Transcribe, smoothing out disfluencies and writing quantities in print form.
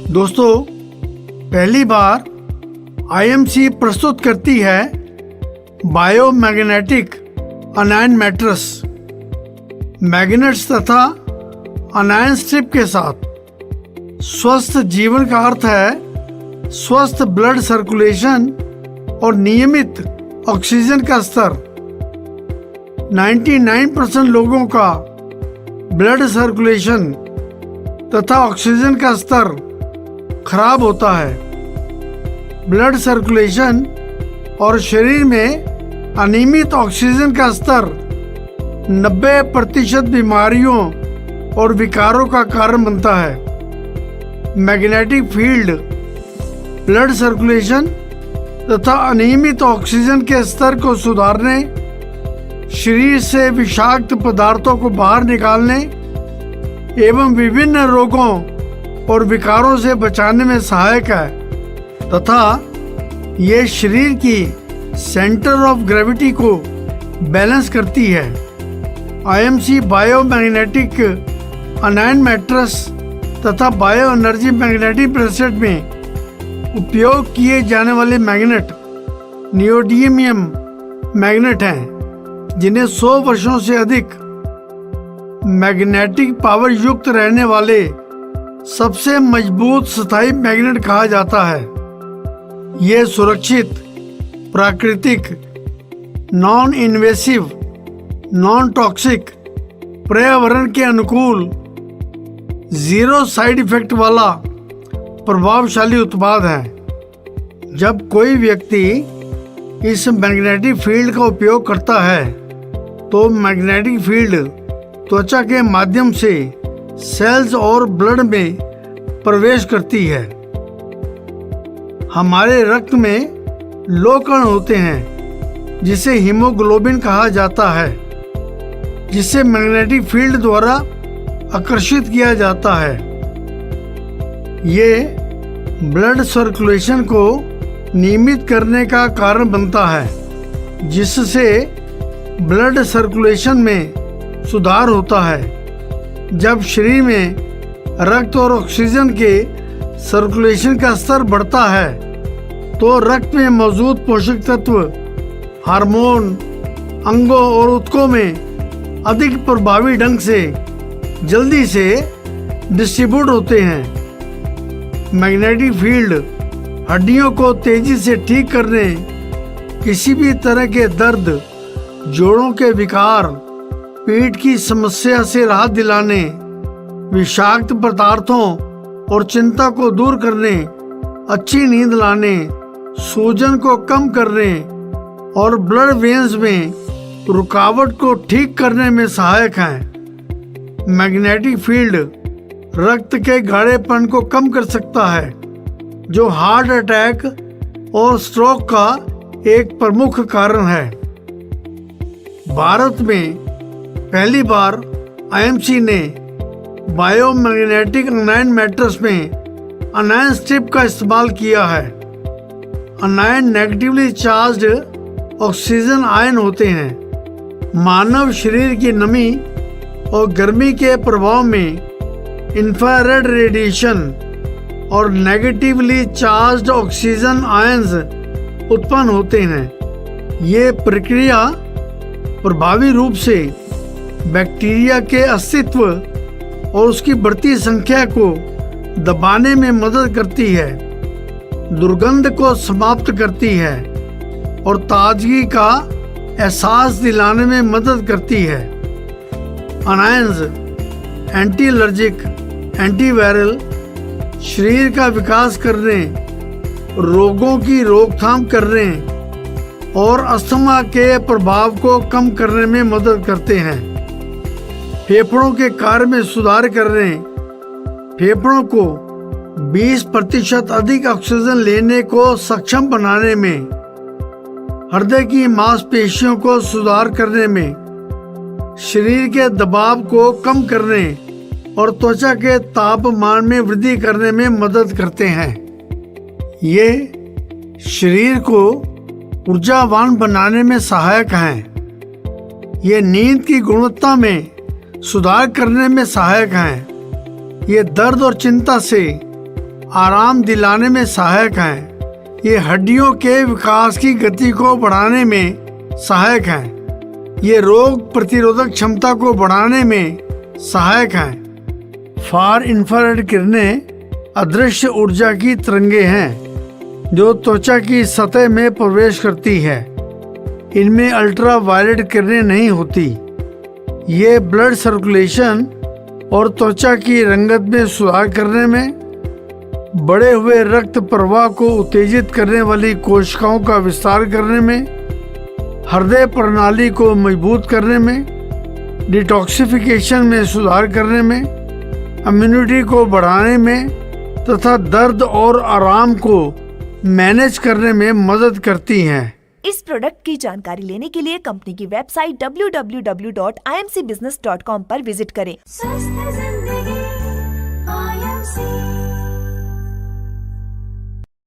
दोस्तों, पहली बार आईएमसी प्रस्तुत करती है बायोमैग्नेटिक अनायन मैट्रेस मैग्नेट्स तथा अनायन स्ट्रिप के साथ। स्वस्थ जीवन का अर्थ है स्वस्थ ब्लड सर्कुलेशन और नियमित ऑक्सीजन का स्तर। 99% लोगों का ब्लड सर्कुलेशन तथा ऑक्सीजन का स्तर खराब होता है। ब्लड सर्कुलेशन और शरीर में अनियमित ऑक्सीजन का स्तर 90% बीमारियों और विकारों का कारण बनता है। मैग्नेटिक फील्ड ब्लड सर्कुलेशन तथा अनियमित ऑक्सीजन के स्तर को सुधारने, शरीर से विषाक्त पदार्थों को बाहर निकालने एवं विभिन्न रोगों और विकारों से बचाने में सहायक है तथा ये शरीर की सेंटर ऑफ ग्रेविटी को बैलेंस करती है। आईएमसी बायोमैग्नेटिक अनायन मैट्रेस तथा बायो एनर्जी मैग्नेटिक ब्रेसलेट में उपयोग किए जाने वाले मैग्नेट नियोडिमियम मैग्नेट हैं, जिन्हें 100 वर्षों से अधिक मैग्नेटिक पावर युक्त रहने वाले सबसे मजबूत स्थायी मैग्नेट कहा जाता है। ये सुरक्षित, प्राकृतिक, नॉन इन्वेसिव, नॉन टॉक्सिक, पर्यावरण के अनुकूल, जीरो साइड इफेक्ट वाला प्रभावशाली उत्पाद है। जब कोई व्यक्ति इस मैग्नेटिक फील्ड का उपयोग करता है तो मैग्नेटिक फील्ड त्वचा के माध्यम से सेल्स और ब्लड में प्रवेश करती है। हमारे रक्त में लो कण होते हैं जिसे हीमोग्लोबिन कहा जाता है, जिसे मैग्नेटिक फील्ड द्वारा आकर्षित किया जाता है। ये ब्लड सर्कुलेशन को नियमित करने का कारण बनता है, जिससे ब्लड सर्कुलेशन में सुधार होता है। जब शरीर में रक्त और ऑक्सीजन के सर्कुलेशन का स्तर बढ़ता है तो रक्त में मौजूद पोषक तत्व, हार्मोन अंगों और ऊतकों में अधिक प्रभावी ढंग से जल्दी से डिस्ट्रीब्यूट होते हैं। मैग्नेटिक फील्ड हड्डियों को तेजी से ठीक करने, किसी भी तरह के दर्द, जोड़ों के विकार, पेट की समस्या से राहत दिलाने, विषाक्त पदार्थों और चिंता को दूर करने, अच्छी नींद लाने, सूजन को कम करने और ब्लड वेन्स में रुकावट को ठीक करने में सहायक हैं। मैग्नेटिक फील्ड रक्त के गाढ़ेपन को कम कर सकता है, जो हार्ट अटैक और स्ट्रोक का एक प्रमुख कारण है। भारत में पहली बार आईएमसी ने बायोमैग्नेटिक अनायन मैट्रेस में अनायन स्ट्रिप का इस्तेमाल किया है। अनायन नेगेटिवली चार्ज्ड ऑक्सीजन आयन होते हैं। मानव शरीर की नमी और गर्मी के प्रभाव में इंफ्रारेड रेडिएशन और नेगेटिवली चार्ज्ड ऑक्सीजन आयंस उत्पन्न होते हैं। ये प्रक्रिया प्रभावी रूप से बैक्टीरिया के अस्तित्व और उसकी बढ़ती संख्या को दबाने में मदद करती है, दुर्गंध को समाप्त करती है और ताजगी का एहसास दिलाने में मदद करती है। अनायंस एंटी एलर्जिक, एंटीवायरल, शरीर का विकास करने, रोगों की रोकथाम करने और अस्थमा के प्रभाव को कम करने में मदद करते हैं। फेफड़ों के कार्य में सुधार करने, फेफड़ों को 20% अधिक ऑक्सीजन लेने को सक्षम बनाने में, हृदय की मांसपेशियों को सुधार करने में, शरीर के दबाव को कम करने और त्वचा के तापमान में वृद्धि करने में मदद करते हैं। ये शरीर को ऊर्जावान बनाने में सहायक हैं। ये नींद की गुणवत्ता में सुधार करने में सहायक हैं। ये दर्द और चिंता से आराम दिलाने में सहायक हैं। ये हड्डियों के विकास की गति को बढ़ाने में सहायक हैं। ये रोग प्रतिरोधक क्षमता को बढ़ाने में सहायक हैं। फार इंफ्रारेड किरणें अदृश्य ऊर्जा की तरंगे हैं जो त्वचा की सतह में प्रवेश करती है। इनमें अल्ट्रा वायलेट किरणें नहीं होती। ये ब्लड सर्कुलेशन और त्वचा की रंगत में सुधार करने में, बढ़े हुए रक्त प्रवाह को उत्तेजित करने वाली कोशिकाओं का विस्तार करने में, हृदय प्रणाली को मजबूत करने में, डिटॉक्सिफिकेशन में सुधार करने में, इम्यूनिटी को बढ़ाने में तथा दर्द और आराम को मैनेज करने में मदद करती हैं। इस प्रोडक्ट की जानकारी लेने के लिए कंपनी की वेबसाइट www.imcbusiness.com पर विजिट करें।